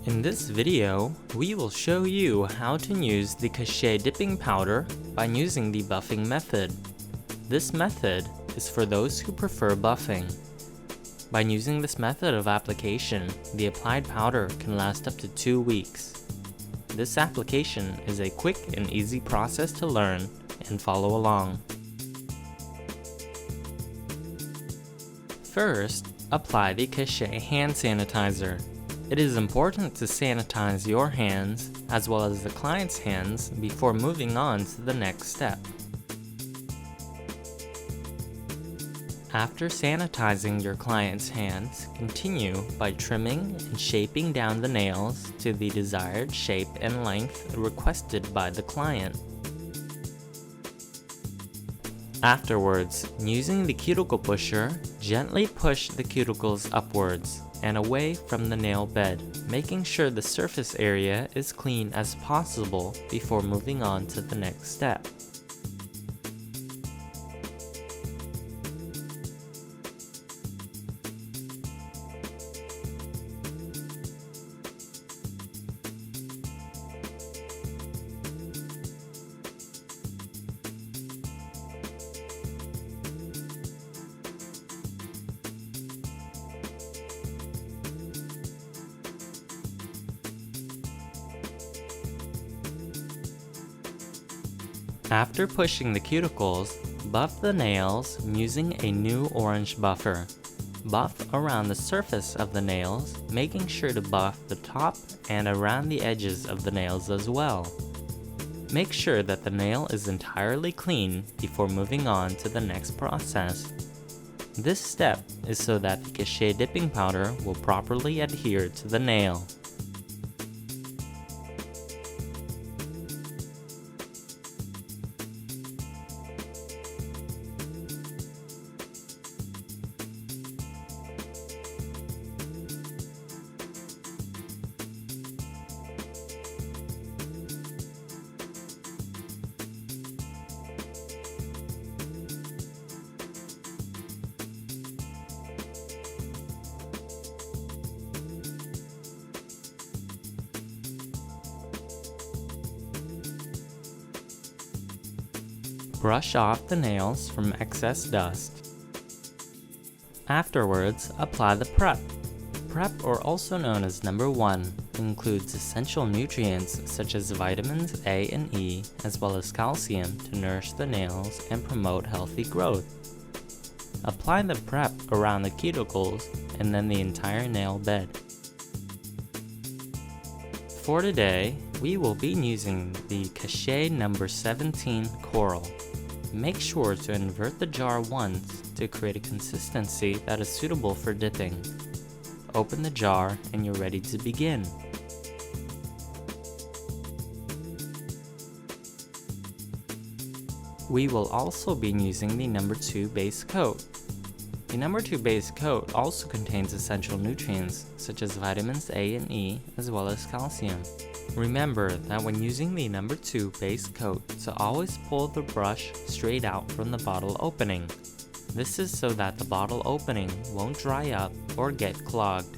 In this video, we will show you how to use the Cachet Dipping Powder by using the buffing method. This method is for those who prefer buffing. By using this method of application, the applied powder can last up to 2 weeks. This application is a quick and easy process to learn and follow along. First, apply the Cachet hand sanitizer. It is important to sanitize your hands as well as the client's hands before moving on to the next step. After sanitizing your client's hands, continue by trimming and shaping down the nails to the desired shape and length requested by the client. Afterwards, using the cuticle pusher, gently push the cuticles upwards and away from the nail bed, making sure the surface area is clean as possible before moving on to the next step. After pushing the cuticles, buff the nails using a new orange buffer. Buff around the surface of the nails, making sure to buff the top and around the edges of the nails as well. Make sure that the nail is entirely clean before moving on to the next process. This step is so that the Cachet dipping powder will properly adhere to the nail. Brush off the nails from excess dust. Afterwards, apply the prep. Prep, or also known as number 1, includes essential nutrients such as vitamins A and E, as well as calcium to nourish the nails and promote healthy growth. Apply the prep around the cuticles and then the entire nail bed. For today, we will be using the Cachet number 17 Coral. Make sure to invert the jar once to create a consistency that is suitable for dipping. Open the jar and you're ready to begin. We will also be using the number 2 base coat. The number 2 base coat also contains essential nutrients such as vitamins A and E as well as calcium. Remember that when using the number 2 base coat to always pull the brush straight out from the bottle opening. This is so that the bottle opening won't dry up or get clogged.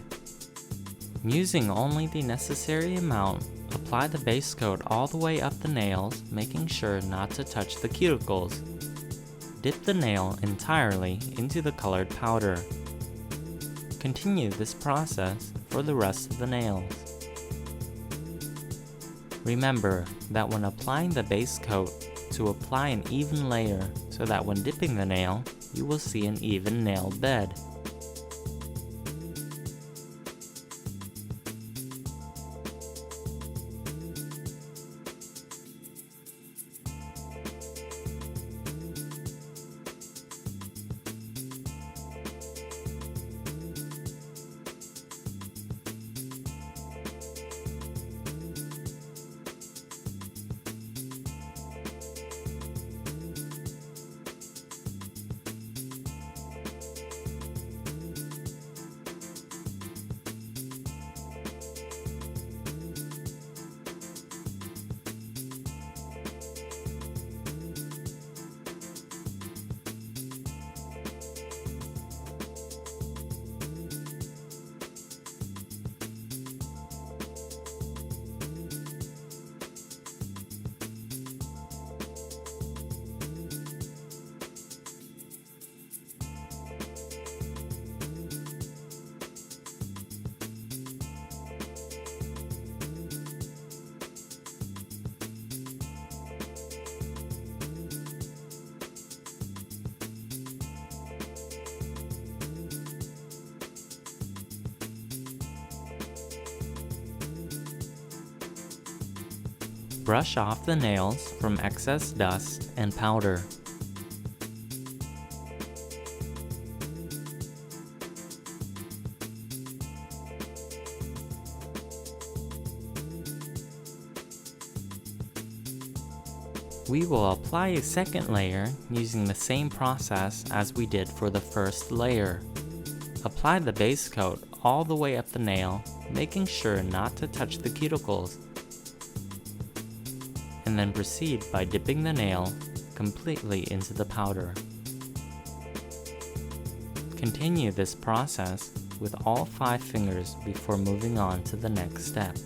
Using only the necessary amount, apply the base coat all the way up the nails, making sure not to touch the cuticles. Dip the nail entirely into the colored powder. Continue this process for the rest of the nails. Remember that when applying the base coat, to apply an even layer so that when dipping the nail, you will see an even nail bed. Brush off the nails from excess dust and powder. We will apply a second layer using the same process as we did for the first layer. Apply the base coat all the way up the nail, making sure not to touch the cuticles, and then proceed by dipping the nail completely into the powder. Continue this process with all 5 fingers before moving on to the next step.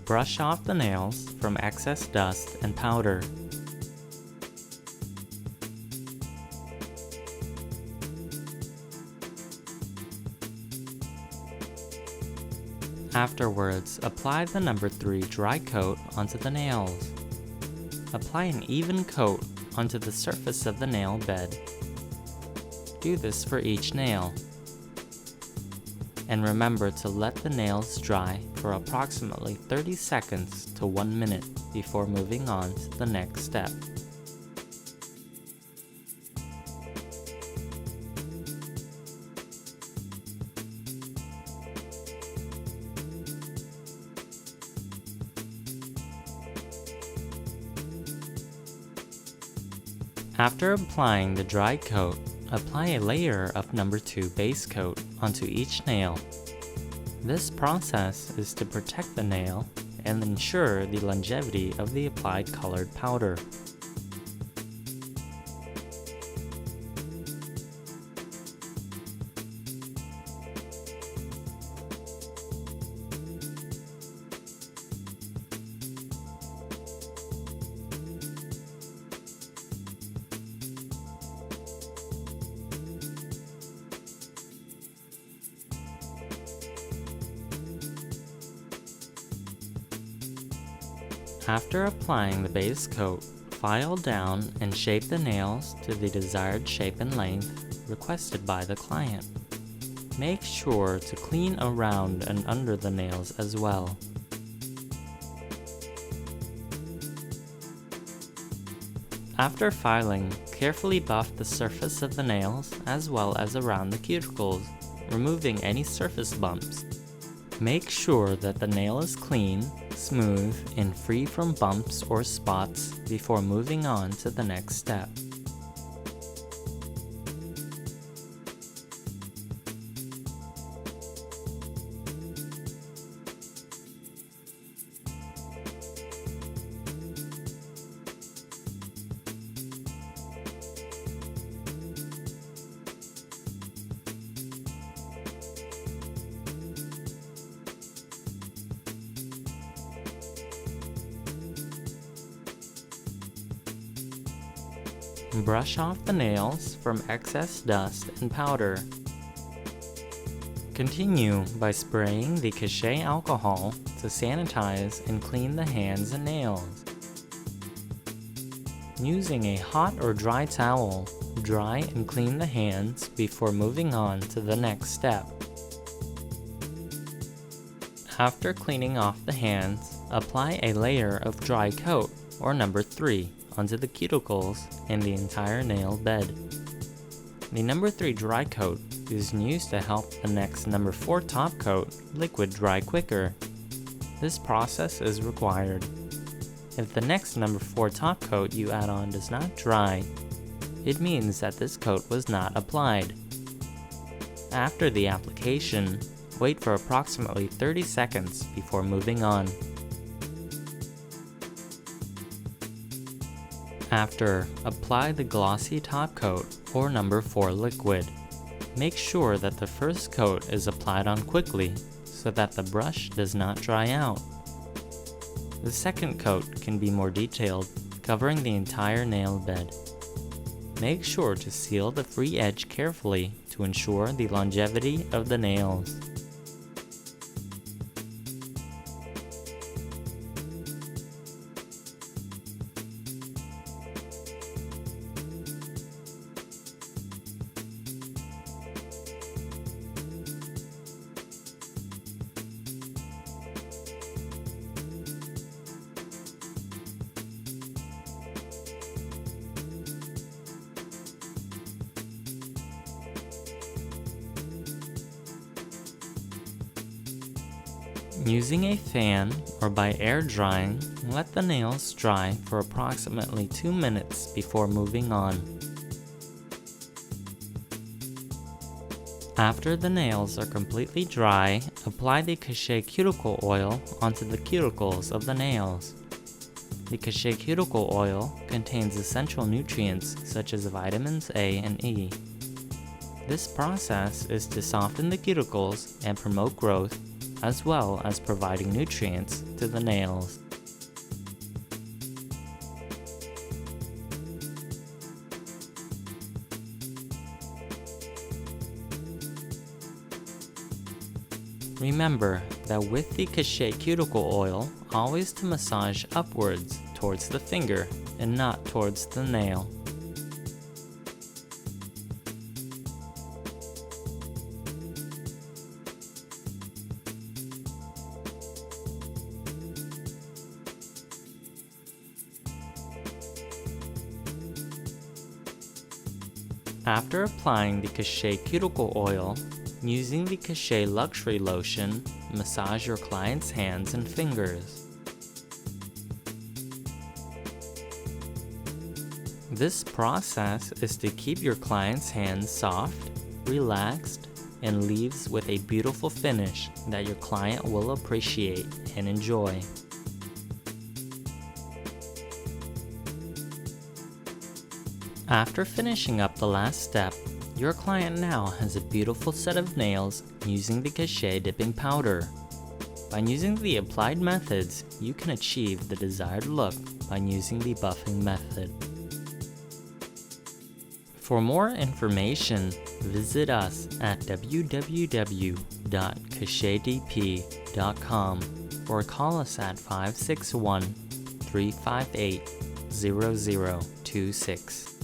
Brush off the nails from excess dust and powder. Afterwards, apply the number 3 dry coat onto the nails. Apply an even coat onto the surface of the nail bed. Do this for each nail. And remember to let the nails dry for approximately 30 seconds to 1 minute before moving on to the next step. After applying the dry coat, apply a layer of number 2 base coat onto each nail. This process is to protect the nail and ensure the longevity of the applied colored powder. After applying the base coat, file down and shape the nails to the desired shape and length requested by the client. Make sure to clean around and under the nails as well. After filing, carefully buff the surface of the nails as well as around the cuticles, removing any surface bumps. Make sure that the nail is clean, smooth, and free from bumps or spots before moving on to the next step. Brush off the nails from excess dust and powder. Continue by spraying the cachet alcohol to sanitize and clean the hands and nails. Using a hot or dry towel, dry and clean the hands before moving on to the next step. After cleaning off the hands, apply a layer of dry coat, or number 3, onto the cuticles and the entire nail bed. The number 3 dry coat is used to help the next number 4 top coat liquid dry quicker. This process is required. If the next number 4 top coat you add on does not dry, it means that this coat was not applied. After the application, wait for approximately 30 seconds before moving on. After, apply the glossy top coat or number 4 liquid. Make sure that the first coat is applied on quickly so that the brush does not dry out. The second coat can be more detailed, covering the entire nail bed. Make sure to seal the free edge carefully to ensure the longevity of the nails. Using a fan or by air drying, let the nails dry for approximately 2 minutes before moving on. After the nails are completely dry, apply the Cachet Cuticle Oil onto the cuticles of the nails. The Cachet Cuticle Oil contains essential nutrients such as vitamins A and E. This process is to soften the cuticles and promote growth, as well as providing nutrients to the nails. Remember that with the Cachet Cuticle Oil, always to massage upwards towards the finger and not towards the nail. After applying the Cachet Cuticle Oil, using the Cachet Luxury Lotion, massage your client's hands and fingers. This process is to keep your client's hands soft, relaxed, and leaves with a beautiful finish that your client will appreciate and enjoy. After finishing up the last step, your client now has a beautiful set of nails using the Cachet Dipping Powder. By using the applied methods, you can achieve the desired look by using the buffing method. For more information, visit us at www.cachetdp.com or call us at 561-358-0026.